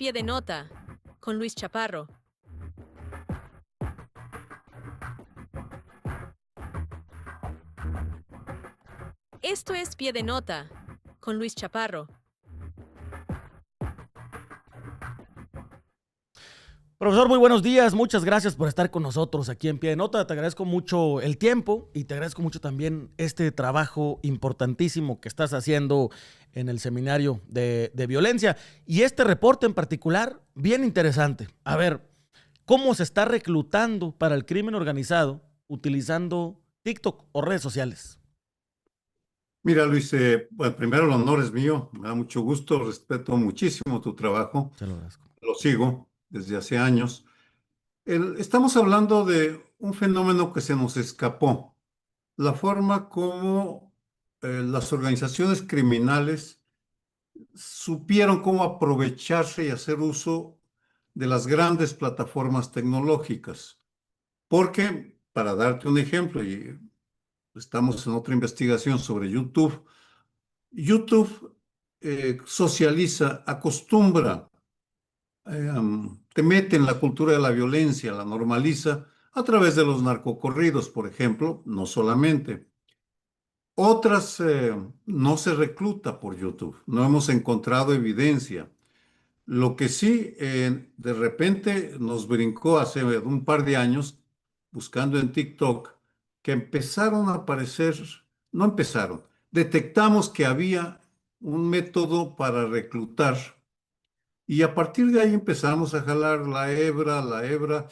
Pie de Nota, con Luis Chaparro. Esto es Pie de Nota, con Luis Chaparro. Profesor, muy buenos días. Muchas gracias por estar con nosotros aquí en Pie de Nota. Te agradezco mucho el tiempo y te agradezco mucho también este trabajo importantísimo que estás haciendo en el seminario de violencia. Y este reporte en particular, bien interesante. A ver, ¿cómo se está reclutando para el crimen organizado utilizando TikTok o redes sociales? Mira, Luis, bueno, primero el honor es mío, me da mucho gusto, respeto muchísimo tu trabajo, Se lo agradezco. lo sigo desde hace años. Estamos hablando de un fenómeno que se nos escapó, la forma como las organizaciones criminales supieron cómo aprovecharse y hacer uso de las grandes plataformas tecnológicas. Porque, para darte un ejemplo, y estamos en otra investigación sobre YouTube, YouTube socializa, acostumbra, te mete en la cultura de la violencia, la normaliza a través de los narcocorridos, por ejemplo, no solamente. Otras no se recluta por YouTube, no hemos encontrado evidencia. Lo que sí, de repente nos brincó hace un par de años, buscando en TikTok, que empezaron a aparecer, no empezaron, detectamos que había un método para reclutar y a partir de ahí empezamos a jalar la hebra,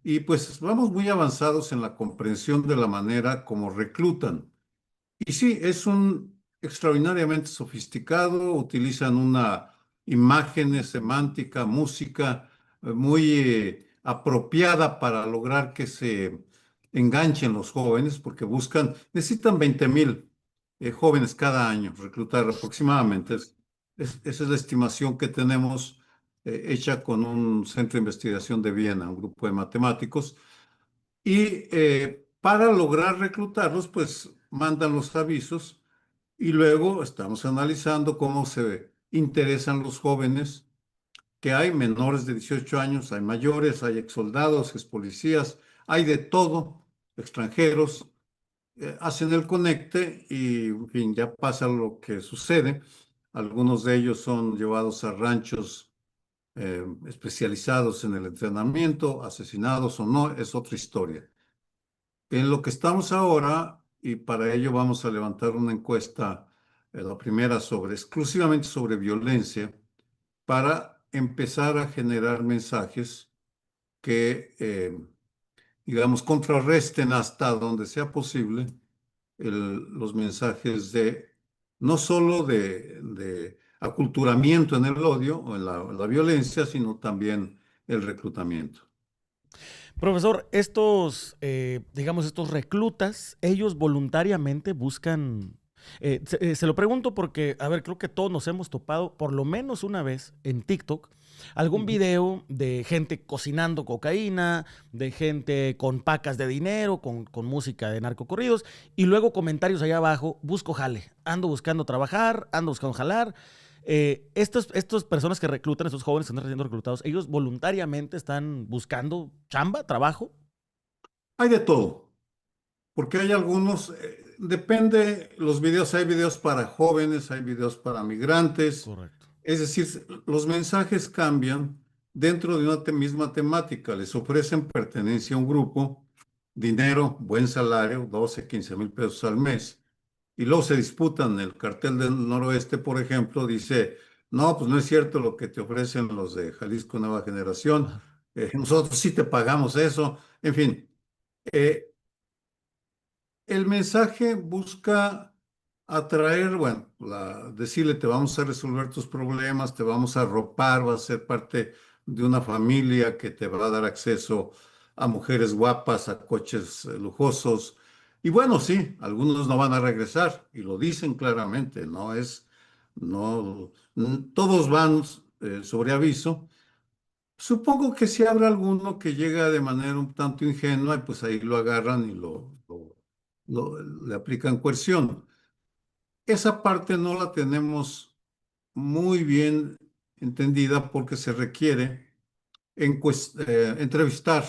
y pues vamos muy avanzados en la comprensión de la manera como reclutan. Y sí, es un extraordinariamente sofisticado, utilizan una imagen semántica, música muy apropiada para lograr que se enganchen los jóvenes, porque necesitan 20,000 jóvenes cada año, reclutar aproximadamente. Esa es la estimación que tenemos hecha con un centro de investigación de Viena, un grupo de matemáticos. Y para lograr reclutarlos, pues mandan los avisos y luego estamos analizando cómo se interesan los jóvenes, que hay menores de 18 años, hay mayores, hay exsoldados, expolicías, hay de todo, extranjeros, hacen el conecte y, en fin, ya pasa lo que sucede. Algunos de ellos son llevados a ranchos especializados en el entrenamiento, asesinados o no, es otra historia. En lo que estamos ahora, y para ello vamos a levantar una encuesta, la primera exclusivamente sobre violencia, para empezar a generar mensajes que, digamos, contrarresten hasta donde sea posible los mensajes de, no solo de aculturamiento en el odio o en la violencia, sino también el reclutamiento. Profesor, digamos, estos reclutas, ellos voluntariamente buscan. Se lo pregunto porque, a ver, creo que todos nos hemos topado por lo menos una vez en TikTok algún video de gente cocinando cocaína, de gente con pacas de dinero, con música de narcocorridos, y luego comentarios allá abajo: busco jale, ando buscando trabajar, ando buscando jalar. Estas personas que reclutan, estos jóvenes que están siendo reclutados, ¿ellos voluntariamente están buscando chamba, trabajo? Hay de todo. Porque hay algunos, depende, los videos, hay videos para jóvenes, hay videos para migrantes, Correcto. es decir, los mensajes cambian dentro de una misma temática, les ofrecen pertenencia a un grupo, dinero, buen salario, 12, 15,000 pesos al mes, y luego se disputan. El cartel del Noroeste, por ejemplo, dice: no, pues no es cierto lo que te ofrecen los de Jalisco Nueva Generación, Claro. nosotros sí te pagamos eso, en fin. eh, el mensaje busca atraer, bueno, decirle: te vamos a resolver tus problemas, te vamos a arropar, vas a ser parte de una familia que te va a dar acceso a mujeres guapas, a coches lujosos. Y bueno, sí, algunos no van a regresar y lo dicen claramente, no, todos van sobre aviso. Supongo que si habrá alguno que llega de manera un tanto ingenua, y pues ahí lo agarran y le aplican coerción. Esa parte no la tenemos muy bien entendida porque se requiere entrevistar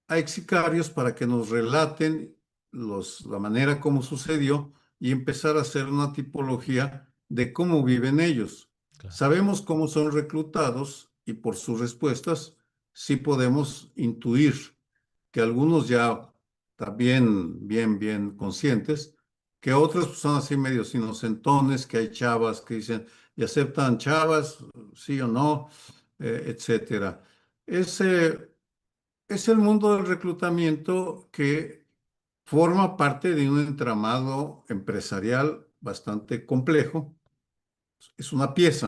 a ex sicarios para que nos relaten la manera como sucedió y empezar a hacer una tipología de cómo viven ellos. Claro. Sabemos cómo son reclutados y por sus respuestas sí podemos intuir que algunos ya también bien conscientes, que otros pues, son así medios inocentones, que hay chavas que dicen, y aceptan chavas, sí o no, etcétera. Ese es el mundo del reclutamiento que forma parte de un entramado empresarial bastante complejo. Es una pieza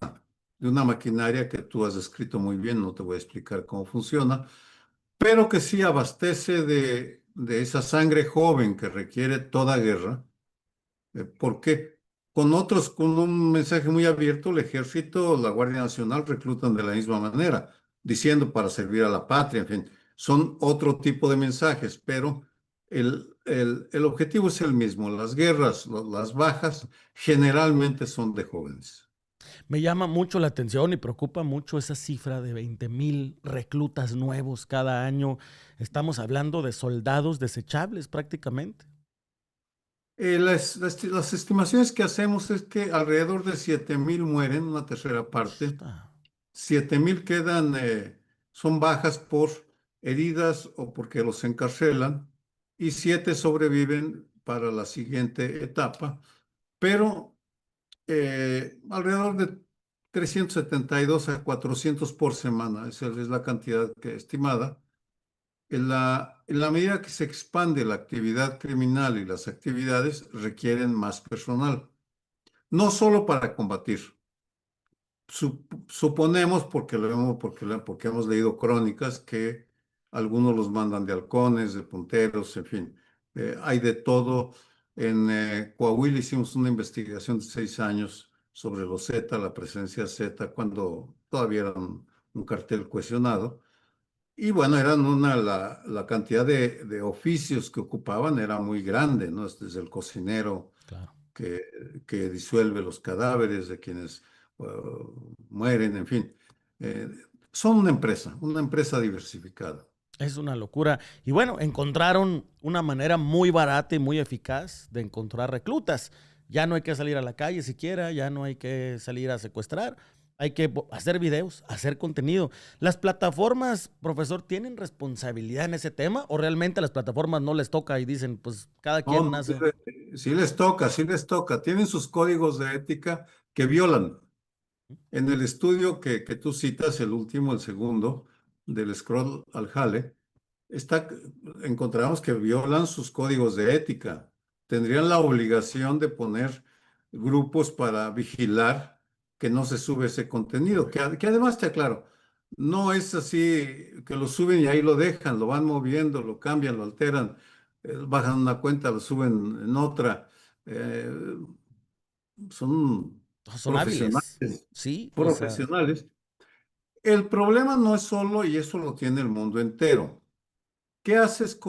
de una maquinaria que tú has descrito muy bien, no te voy a explicar cómo funciona, pero que sí abastece de esa sangre joven que requiere toda guerra, porque con un mensaje muy abierto, el ejército, la Guardia Nacional reclutan de la misma manera, diciendo para servir a la patria, en fin, son otro tipo de mensajes, pero el objetivo es el mismo. Las guerras, las bajas, generalmente son de jóvenes. Me llama mucho la atención y preocupa mucho esa cifra de 20,000 reclutas nuevos cada año. Estamos hablando de soldados desechables prácticamente. Las estimaciones que hacemos es que alrededor de 7,000 mueren, una tercera parte. Está. 7,000 quedan, son bajas por heridas o porque los encarcelan y 7 sobreviven para la siguiente etapa, pero alrededor de 372 a 400 por semana, esa es la cantidad estimada. En la medida que se expande la actividad criminal y las actividades requieren más personal, no solo para combatir. Suponemos, porque hemos leído crónicas, que algunos los mandan de halcones, de punteros, en fin, hay de todo. En Coahuila hicimos una investigación de 6 años sobre los Z, la presencia Z, cuando todavía eran un cartel cohesionado. Y bueno, la cantidad de oficios que ocupaban era muy grande, ¿no? Desde el cocinero Claro. que disuelve los cadáveres de quienes mueren, en fin. Eh, Son una empresa diversificada. Es una locura. Y bueno, encontraron una manera muy barata y muy eficaz de encontrar reclutas. Ya no hay que salir a la calle siquiera, ya no hay que salir a secuestrar. Hay que hacer videos, hacer contenido. ¿Las plataformas, profesor, tienen responsabilidad en ese tema o realmente a las plataformas no les toca y dicen, pues cada No, quien no, nace? sí les toca, sí les toca. Tienen sus códigos de ética que violan. En el estudio que tú citas, el último, el segundo, del Scroll al Jale, está, encontramos que violan sus códigos de ética. Tendrían la obligación de poner grupos para vigilar que no se sube ese contenido, que además te aclaro, no es así que lo suben y ahí lo dejan, lo van moviendo, lo cambian, lo alteran, bajan una cuenta, lo suben en otra. Eh, Son Son hábiles. profesionales, Sí, o sea, profesionales. El problema no es solo, y eso lo tiene el mundo entero. ¿Qué haces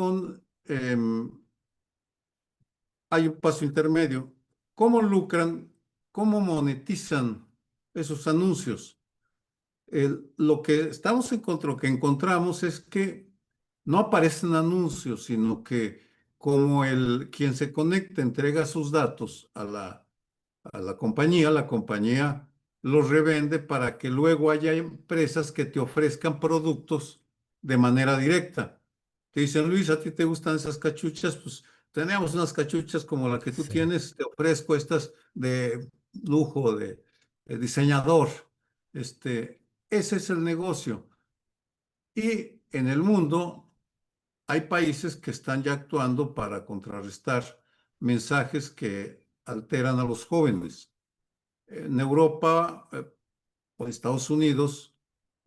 hay un paso intermedio? ¿Cómo lucran? ¿Cómo monetizan esos anuncios? Lo que encontramos es que no aparecen anuncios, sino que como quien se conecta entrega sus datos a la compañía los revende para que luego haya empresas que te ofrezcan productos de manera directa. Te dicen, Luis, ¿a ti te gustan esas cachuchas? Pues tenemos unas cachuchas como la que tú sí. tienes, te ofrezco estas de lujo, de diseñador. Ese es el negocio. Y en el mundo hay países que están ya actuando para contrarrestar mensajes que alteran a los jóvenes. En Europa o Estados Unidos,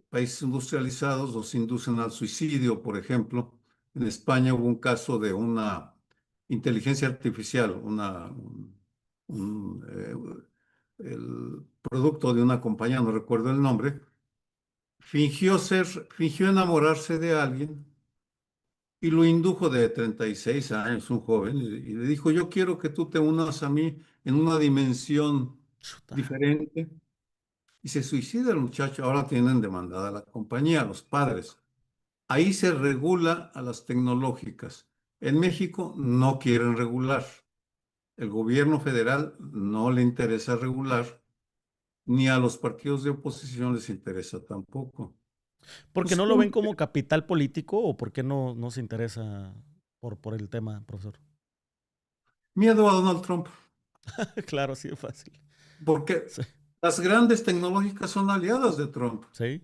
países industrializados, los inducen al suicidio, por ejemplo. En España hubo un caso de una inteligencia artificial, el producto de una compañía, no recuerdo el nombre, fingió enamorarse de alguien y lo indujo de 36 años, un joven, y le dijo, yo quiero que tú te unas a mí en una dimensión Chuta. diferente. y se suicida el muchacho. Ahora tienen demandada a la compañía, a los padres. Ahí se regula a las tecnológicas. En México no quieren regular. El gobierno federal no le interesa regular, ni a los partidos de oposición les interesa tampoco. ¿Por qué Pues no lo ven ¿cómo? como capital político o por qué no se interesa por el tema, profesor? Miedo a Donald Trump, Claro, así de fácil. porque Sí. las grandes tecnológicas son aliadas de Trump. ¿Sí?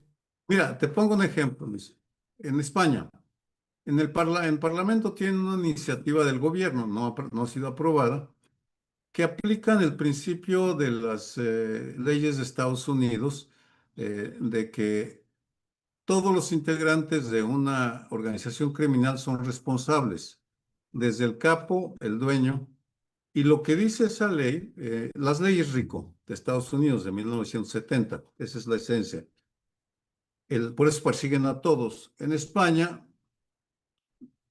Mira, te pongo un ejemplo, Luis. En España, en Parlamento tienen una iniciativa del gobierno, no ha sido aprobada, que aplican el principio de las leyes de Estados Unidos, de que todos los integrantes de una organización criminal son responsables, desde el capo, el dueño. Y lo que dice esa ley, las leyes RICO de Estados Unidos de 1970, esa es la esencia. Por eso persiguen a todos. En España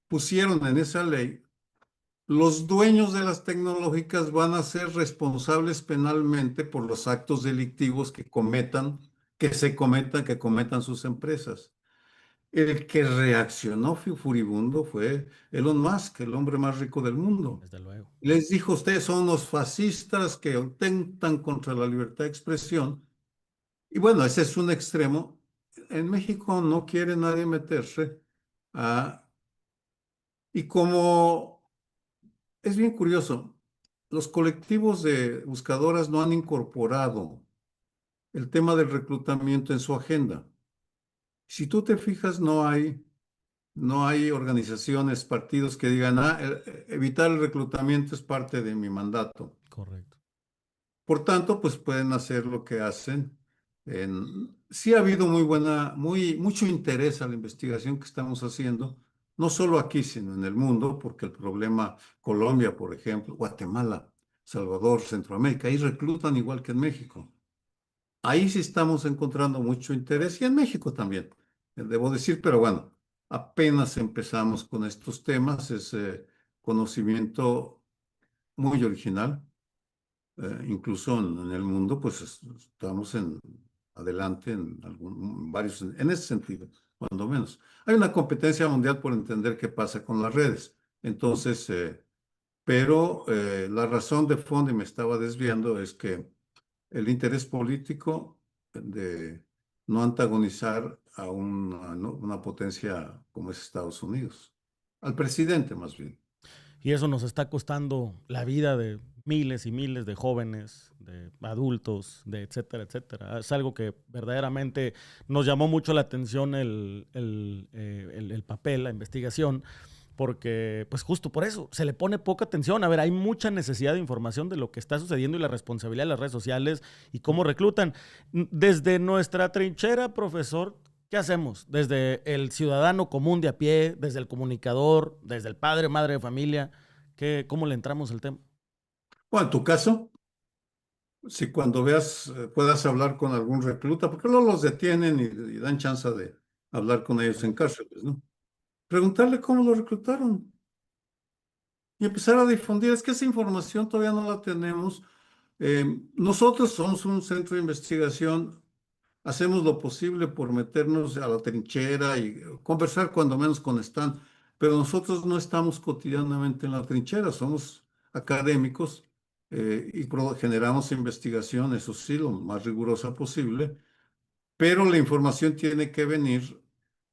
pusieron en esa ley, los dueños de las tecnológicas van a ser responsables penalmente por los actos delictivos que cometan sus empresas. El que reaccionó furibundo fue Elon Musk, el hombre más rico del mundo. Desde luego. Les dijo, ustedes son los fascistas que atentan contra la libertad de expresión. Y bueno, ese es un extremo. En México no quiere nadie meterse. ah, y como es bien curioso, los colectivos de buscadoras no han incorporado el tema del reclutamiento en su agenda. Si tú te fijas, no hay organizaciones, partidos que digan, evitar el reclutamiento es parte de mi mandato. Correcto. Por tanto, pues pueden hacer lo que hacen. Sí ha habido mucho interés a la investigación que estamos haciendo, no solo aquí, sino en el mundo, porque el problema, Colombia, por ejemplo, Guatemala, Salvador, Centroamérica, ahí reclutan igual que en México. Ahí sí estamos encontrando mucho interés y en México también, debo decir, pero bueno, apenas empezamos con estos temas, es conocimiento muy original, incluso en el mundo, pues estamos adelante en ese sentido, cuando menos. Hay una competencia mundial por entender qué pasa con las redes, entonces, pero la razón de fondo, y me estaba desviando, es que el interés político de no antagonizar a una potencia como es Estados Unidos, al presidente más bien. Y eso nos está costando la vida de miles y miles de jóvenes, de adultos, de etcétera, etcétera. Es algo que verdaderamente nos llamó mucho la atención el papel, la investigación, porque pues justo por eso se le pone poca atención. A ver, hay mucha necesidad de información de lo que está sucediendo y la responsabilidad de las redes sociales y cómo reclutan. Desde nuestra trinchera, profesor, ¿qué hacemos? Desde el ciudadano común de a pie, desde el comunicador, desde el padre, madre de familia, ¿cómo le entramos al tema? Bueno, en tu caso, si cuando veas, puedas hablar con algún recluta, porque luego los detienen y dan chance de hablar con ellos en cárceles, ¿no? Preguntarle cómo lo reclutaron y empezar a difundir. Es que esa información todavía no la tenemos. Nosotros somos un centro de investigación, hacemos lo posible por meternos a la trinchera y conversar cuando menos con Stan, pero nosotros no estamos cotidianamente en la trinchera, somos académicos y generamos investigación, eso sí, lo más rigurosa posible, pero la información tiene que venir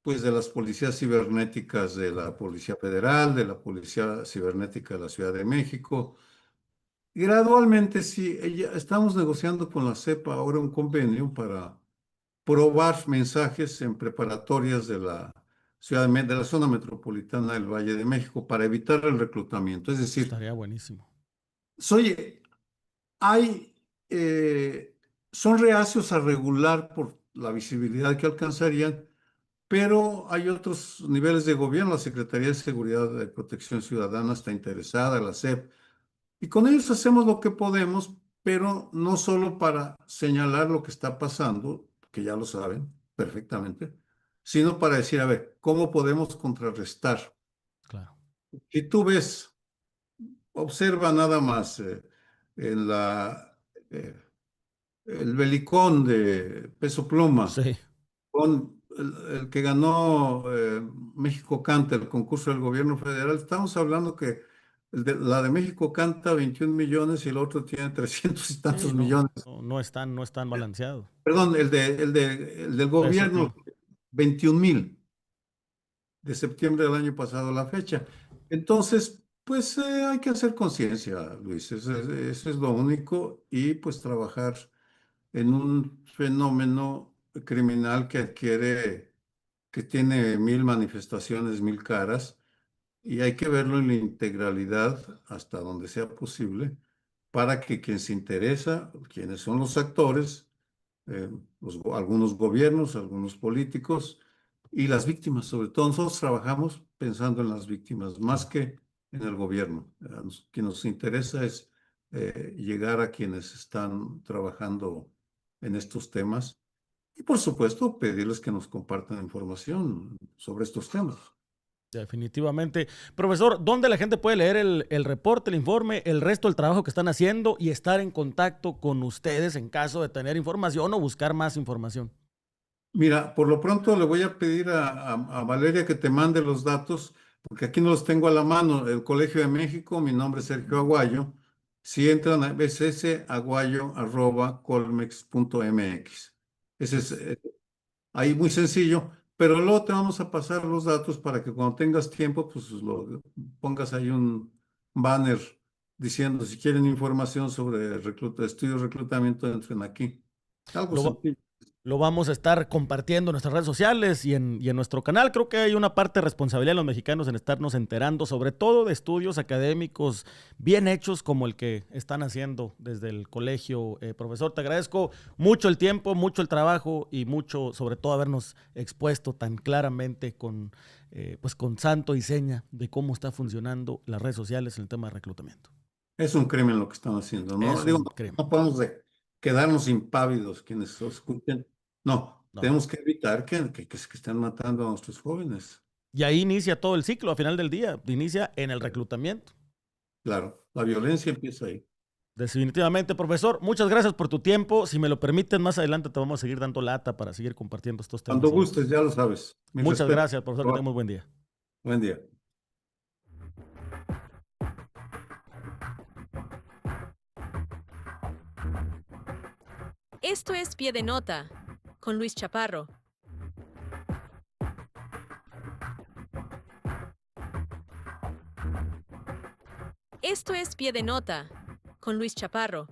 pues de las policías cibernéticas de la Correcto. Policía Federal, de la Policía Cibernética de la Ciudad de México. Gradualmente sí, estamos negociando con la CEPA ahora un convenio para probar mensajes en preparatorias de la de la zona metropolitana del Valle de México para evitar el reclutamiento. Es decir, Estaría buenísimo. oye, hay, eh, son reacios a regular por la visibilidad que alcanzarían, pero hay otros niveles de gobierno. La Secretaría de Seguridad de Protección Ciudadana está interesada, la SEP, y con ellos hacemos lo que podemos, pero no solo para señalar lo que está pasando, que ya lo saben perfectamente, sino para decir, a ver, ¿cómo podemos contrarrestar? Claro. Si tú ves, observa nada más en eh, el belicón de Peso Pluma, Sí. con el que ganó México Canta, el concurso del gobierno federal, estamos hablando que la de México Canta 21 millones y el otro tiene 300 y Sí, tantos no, millones. no es tan balanceado. Perdón, el del Peso gobierno, Pluma. 21,000 de septiembre del año pasado a la fecha. Entonces, pues hay que hacer conciencia, Luis, eso es lo único, y pues trabajar en un fenómeno criminal que tiene mil manifestaciones, mil caras, y hay que verlo en la integralidad hasta donde sea posible para que quien se interesa, quienes son los actores, eh, algunos gobiernos, algunos políticos y las víctimas, sobre todo nosotros trabajamos pensando en las víctimas más que en el gobierno. Quien nos interesa es llegar a quienes están trabajando en estos temas y por supuesto pedirles que nos compartan información sobre estos temas. Definitivamente. Profesor, ¿dónde la gente puede leer el reporte, el informe, el resto del trabajo que están haciendo y estar en contacto con ustedes en caso de tener información o buscar más información? Mira, por lo pronto le voy a pedir a Valeria que te mande los datos, porque aquí no los tengo a la mano. El Colegio de México, mi nombre es Sergio Aguayo. Si entran a @aguayo@colmex.mx. Ese es ahí muy sencillo, pero luego te vamos a pasar los datos para que cuando tengas tiempo, pues pongas ahí un banner diciendo si quieren información sobre estudios de reclutamiento, entren aquí. Algo Lo, va- sencillo. lo vamos a estar compartiendo en nuestras redes sociales y en nuestro canal. Creo que hay una parte de responsabilidad de los mexicanos en estarnos enterando, sobre todo de estudios académicos bien hechos como el que están haciendo desde el colegio. Profesor, te agradezco mucho el tiempo, mucho el trabajo y mucho, sobre todo, habernos expuesto tan claramente pues con santo y seña de cómo está funcionando las redes sociales en el tema de reclutamiento. Es un crimen lo que están haciendo, ¿no? Es Digo, un crimen. no podemos quedarnos impávidos quienes lo escuchen. No, No. tenemos que evitar que estén matando a nuestros jóvenes. Y ahí inicia todo el ciclo, a final del día, inicia en el reclutamiento. Claro, la violencia empieza ahí. Definitivamente, profesor, muchas gracias por tu tiempo. Si me lo permiten, más adelante te vamos a seguir dando lata para seguir compartiendo estos Cuando temas y gustes, otros. ya lo sabes. Mi Muchas respeto. gracias, profesor, que tenga muy buen día. Buen día. Esto es Pie de Nota con Luis Chaparro. Esto es Pie de Nota con Luis Chaparro.